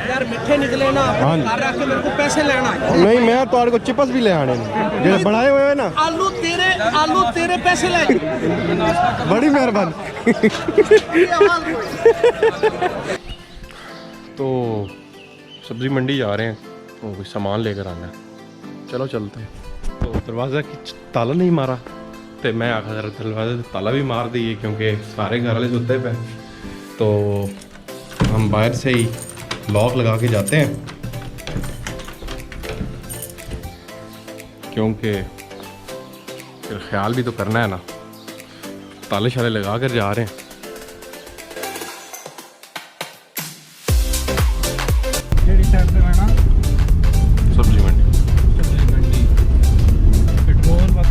यार मिठे निकले ना घर रख के मेरे को पैसे लेना। नहीं मैं तो को चिप्स भी ले आने जो बनाए हुए हैं ना। आलू तेरे पैसे ले। बड़ी मेहरबानी। तो सब्जी मंडी जा रहे हैं, तो कोई सामान लेकर आना है, चलो चलते हैं। तो दरवाज़ा की ताला नहीं मारा, तो मैं आखिर दरवाजे ताला भी मार दिए क्योंकि सारे घर वाले सोते पे। तो हम बाहर से ही लॉक लगा के जाते हैं क्योंकि फिर ख्याल भी तो करना है ना। ताले शाले लगा कर जा रहे हैं। सब्जी मंडी पेट्रोल पंप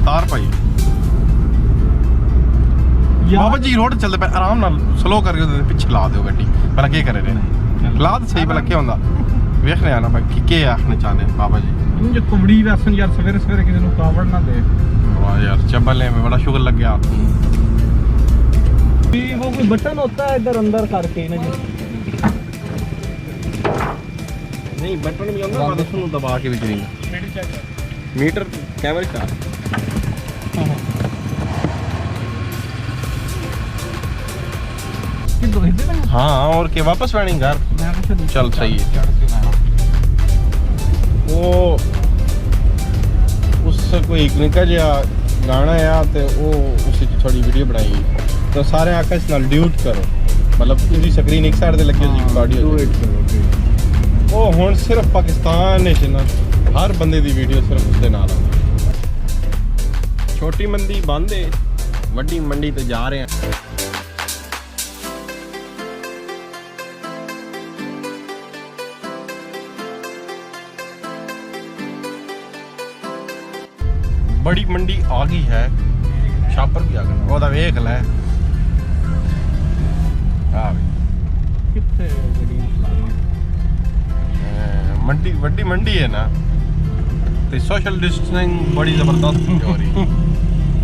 तार पाई बाबा जी रोड चलते पे आराम नाल स्लो करके पिछे ला दो गड्डी भला के करे रहे ला तो सही भला क्या होंदा वेखने आना भाई के आखने चाहते बाबा जी जो कुबड़ी वैसन यार सवेरे सवेरे किसी को कावड़ ना दे। वाह यार चबले में बड़ा शुक्र लग गया। वो कोई बटन होता है इधर अंदर करके ना जी, नहीं बटन भी होंगे बाद उसको दबा के भी चलेगा मीटर कैमरे का। हाँ और के वापस बैठे घर चल सही है। वो उससे कोई निका जिहा गाना आया तो वो उसी थोड़ी वीडियो बनाई तो सारे आकस नाल ड्यूट करो, मतलब उसकी स्क्रीन एक साइड से लगी उसकी ऑडियो वो हुण सिर्फ पाकिस्तान ना हर बंदे दी वीडियो सिर्फ उसके नाल छोटी मंडी बंद है, वड्डी मंडी तो जा रहे हैं। बड़ी मंडी आ गई है, शापर भी आ गया वो वेख लै मंडी वड्डी मंडी है ना, तो सोशल डिस्टेंसिंग बड़ी जबरदस्त हो रही।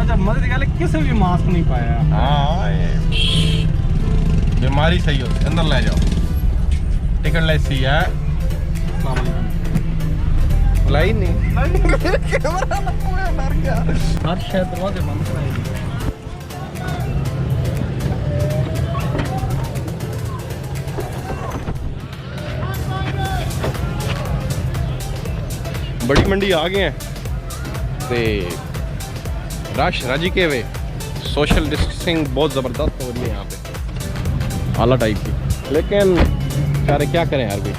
अच्छा मजे गल किसी भी मास्क नहीं पाया। हाँ बीमारी सही होती अंदर ले जाओ टिकट लैसी है लाई नहीं हर शायद दरवाजे बंद कराए। बड़ी मंडी आ गए हैं ते रश राजी के वे सोशल डिस्टेंसिंग बहुत ज़बरदस्त हो रही है यहाँ पे आला टाइप की, लेकिन सारे क्या करें यार भाई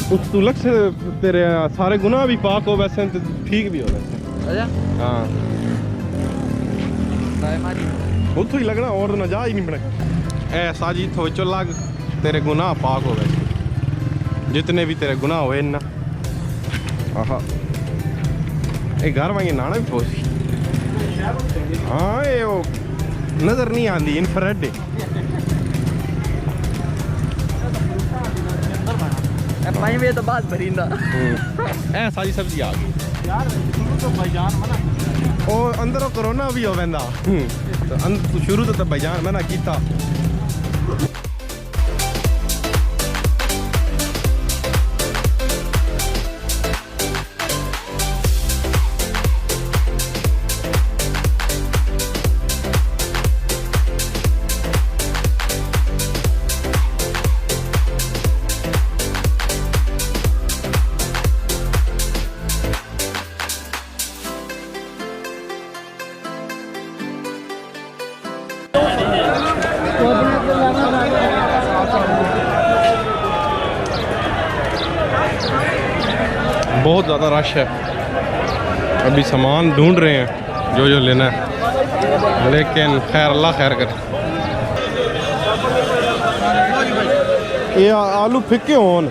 कुछ तू लग से तेरे सारे गुनाह भी पाक हो वैसे तो ठीक भी हो वैसे। हाँ उतो ही लगना और ना जा ही नहीं बना ए साजी थो चो लग तेरे गुनाह पाक हो वैसे जितने भी तेरे गुनाह हुए ना। हाँ ये घर वांगे नाना भी पहुंची। हाँ ये वो नजर नहीं आती इनफ्रारेड भाई में तो बात भरींदा ए सारी सब्जी आ गई यार तो भाईजान मना और अंदर कोरोना भी हो वेंदा तो शुरू तो भाईजान मना कीता। बहुत ज़्यादा रश है, अभी सामान ढूंढ रहे हैं जो लेना है, लेकिन खैर अल्लाह खैर करे। ये आलू फिक्के होन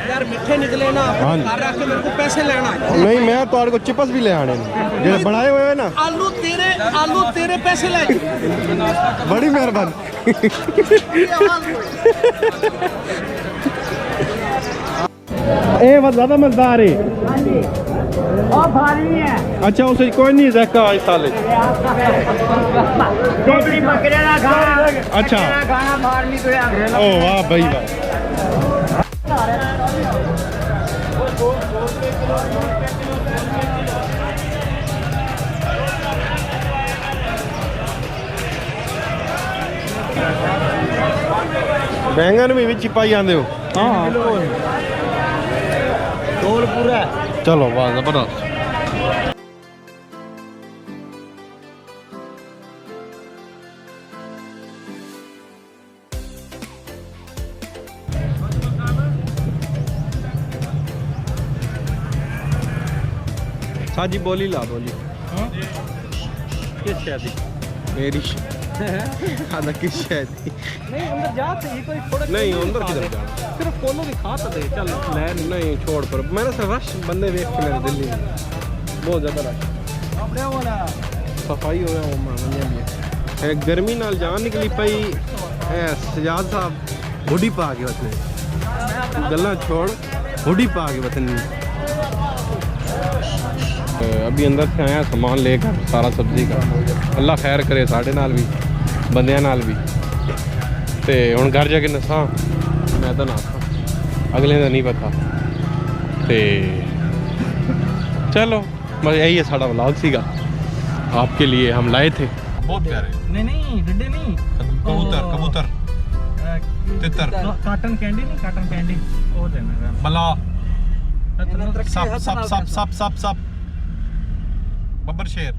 यार मिठे निकले ना घर रख के मेरे को पैसे लेना। नहीं मैं तो चिप्स भी ले आने जो बनाए हुए हैं ना। आलू तेरे पैसे ले। बड़ी मेहरबानी। ਇਹ ਵਾ ਜ਼ਿਆਦਾ ਮਜ਼ੇਦਾਰ ਹੈ ਉਹ ਭਾਰੀ ਹੈ ਅੱਛਾ ਉਸ ਵਿੱਚ ਕੋਈ ਨਹੀਂ ਜ਼ੈਕਾ ਇਸ ਸਾਲੇ ਕੋਪੜੀ ਬੱਕਰੇ ਦਾ ਖਾਣਾ ਅੱਛਾ ਖਾਣਾ ਫਾਰਮੀ ਤੋਂ ਆ ਗਿਆ ਓ ਵਾਹ ਬਈ ਵਾਹ बैंगन भी विच पाई आंदे हो हाँ ढोल पूरा चलो वाह जबरदस्त साजी बोली ला बोली किस शादी मेरी खाना किस शायद नहीं अंदर जा सही कोई थोड़ा नहीं अंदर किधर जाना सिर्फ फॉलो दिखा तो दे चल ले नहीं छोड़ पर मैंने से रश बंदे देख के मेरे दिल्ली में बहुत ज़्यादा रश कपड़े वाला सफाई हो गया वो मांगने भी है गर्मी नाल जान निकली पई सजाद साहब हुडी पा के वतने गल्ला छोड़ हुडी पा के वतन अभी अंदर से आया सामान लेकर सारा सब्जी का अल्लाह खैर करे साढ़े नाल भी बंदियां नाल भी ते हुण घर जाके नसा मैं तो ना अगले का नहीं पता ते चलो बस यही है साड़ा व्लॉग सीगा आपके लिए हम लाए थे बहुत प्यारे नहीं डड्डे नहीं कबूतर कबूतर तितर काटन कैंडी नहीं काटन कैंडी वो देना बला सप सप सप सप सप सप बब्बर शेर